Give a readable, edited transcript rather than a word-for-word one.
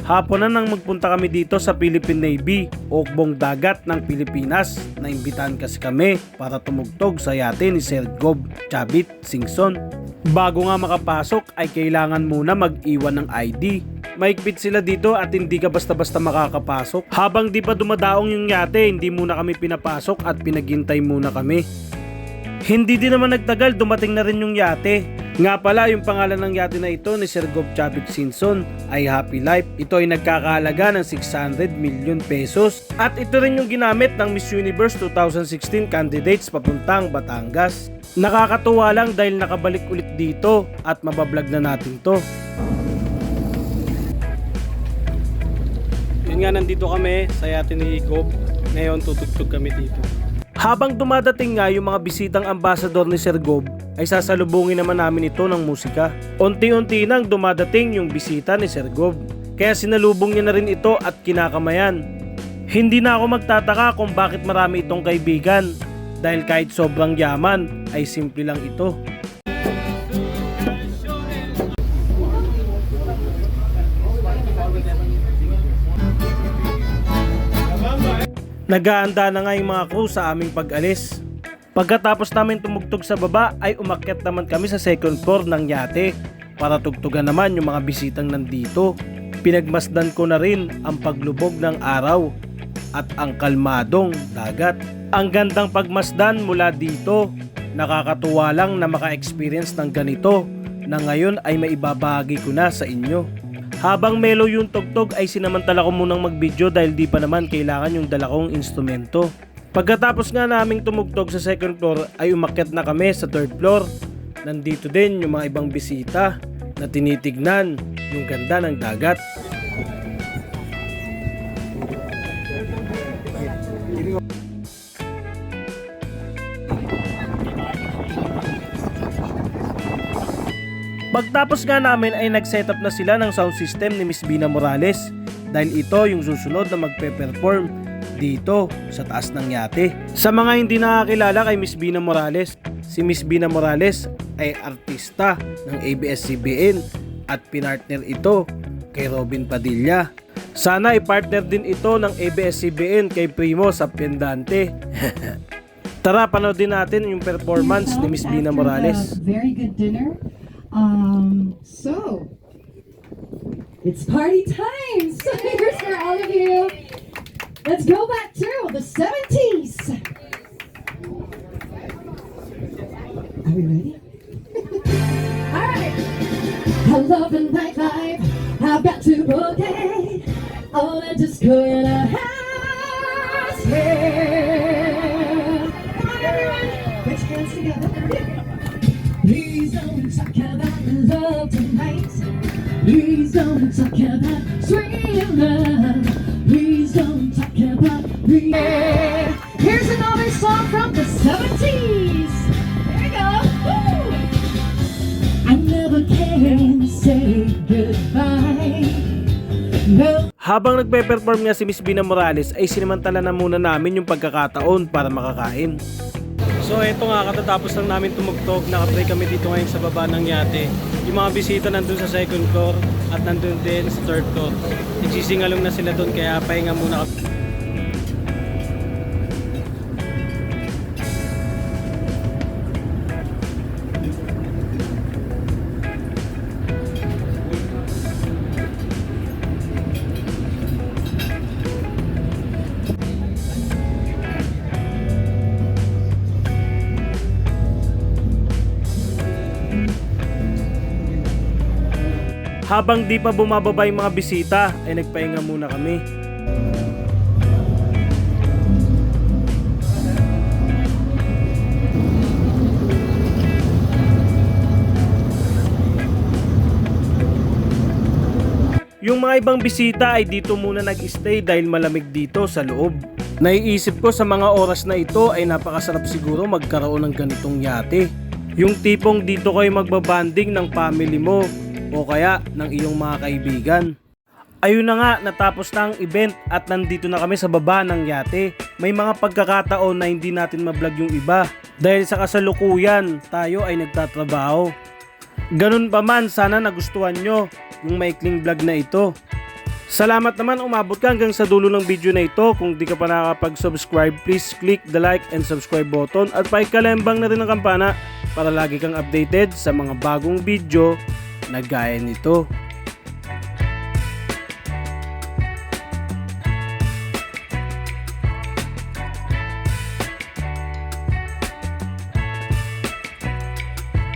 Hapon na nang magpunta kami dito sa Philippine Navy o Hukbong Dagat ng Pilipinas. Naimbitahan kasi kami para tumugtog sa yate ni Sir Gob Chavit Singson. Bago nga makapasok ay kailangan muna mag-iwan ng ID. Maigpit sila dito at hindi ka basta-basta makakapasok. Habang di pa dumadaong yung yate, hindi muna kami pinapasok at pinaghintay muna kami. Hindi din naman nagtagal, dumating na rin yung yate. Nga pala, yung pangalan ng yate na ito ni Sir Gob Chavit Singson ay Happy Life. Ito ay nagkakahalaga ng 600 million pesos. At ito rin yung ginamit ng Miss Universe 2016 candidates papuntang Batangas. Nakakatuwa lang dahil nakabalik ulit dito at mabablog na natin to. Yun nga, nandito kami sa yate ni Gob. Ngayon tutugtog kami dito. Habang dumadating nga yung mga bisitang ambasador ni Sir Gob, ay sasalubungin naman namin ito ng musika. Unti-unti nang dumadating yung bisita ni Sir Gob, kaya sinalubong niya na rin ito at kinakamayan. Hindi na ako magtataka kung bakit marami itong kaibigan, dahil kahit sobrang yaman ay simple lang ito. Nag-aanda na nga yung mga crew sa aming pag-alis. Pagkatapos namin tumugtog sa baba ay umakyat naman kami sa second floor ng yate para tugtugan naman yung mga bisitang nandito. Pinagmasdan ko na rin ang paglubog ng araw at ang kalmadong dagat. Ang gandang pagmasdan mula dito. Nakakatuwa lang na maka-experience ng ganito na ngayon ay maibabahagi ko na sa inyo. Habang mellow yung tugtog ay sinamantala ko munang mag-video dahil di pa naman kailangan yung dala kong instrumento. Pagkatapos nga naming tumugtog sa second floor ay umakyat na kami sa third floor. Nandito din yung mga ibang bisita na tinitignan yung ganda ng dagat. Pagtapos nga namin ay nag-setup na sila ng sound system ni Miss Bina Morales dahil ito yung susunod na magpe-perform dito sa taas ng yate. Sa mga hindi nakakilala kay Miss Bina Morales, si Miss Bina Morales ay artista ng ABS-CBN at pinartner ito kay Robin Padilla. Sana i-partner din ito ng ABS-CBN kay Primo Sapiendante. Tara, panoodin natin yung performance ni Miss Bina Morales. Very good dinner. So it's party time. So here's for all of you. Let's go back to the 70s. Are we ready? All right. I love the nightlife. I've got to boogie. All that disco in a house. Yeah. Come on, everyone. Put your hands together. Please don't talk about love tonight. Please don't talk about sweet love. Please don't talk about me. Here's another song from the 70s. There you go. Woo! I never can say goodbye. No. Habang nagpe-perform nga si Miss Bina Morales ay sinamantala na muna namin yung pagkakataon para makakain. So eto nga, katatapos lang namin tumugtog, nakapray kami dito ngayon sa baba ng yate. Yung mga bisita nandun sa second floor at nandun din sa third floor. Nagsisingalong na sila dun kaya pahinga muna kami. Habang di pa bumababa yung mga bisita ay nagpahinga muna kami. Yung mga ibang bisita ay dito muna nag-stay dahil malamig dito sa loob. Naiisip ko sa mga oras na ito ay napakasarap siguro magkaroon ng ganitong yate. Yung tipong dito kayo magbabanding ng family mo o kaya ng iyong mga kaibigan. Ayun na nga, natapos na ang event at nandito na kami sa baba ng yate. May mga pagkakataon na hindi natin mablog yung iba dahil sa kasalukuyan tayo ay nagtatrabaho. Ganun pa man, sana nagustuhan nyo yung maikling vlog na ito. Salamat naman umabot ka hanggang sa dulo ng video na ito. Kung di ka pa nakakapag-subscribe, please click the like and subscribe button at paikalembang na rin ang kampana para lagi kang updated sa mga bagong video na gaya nito.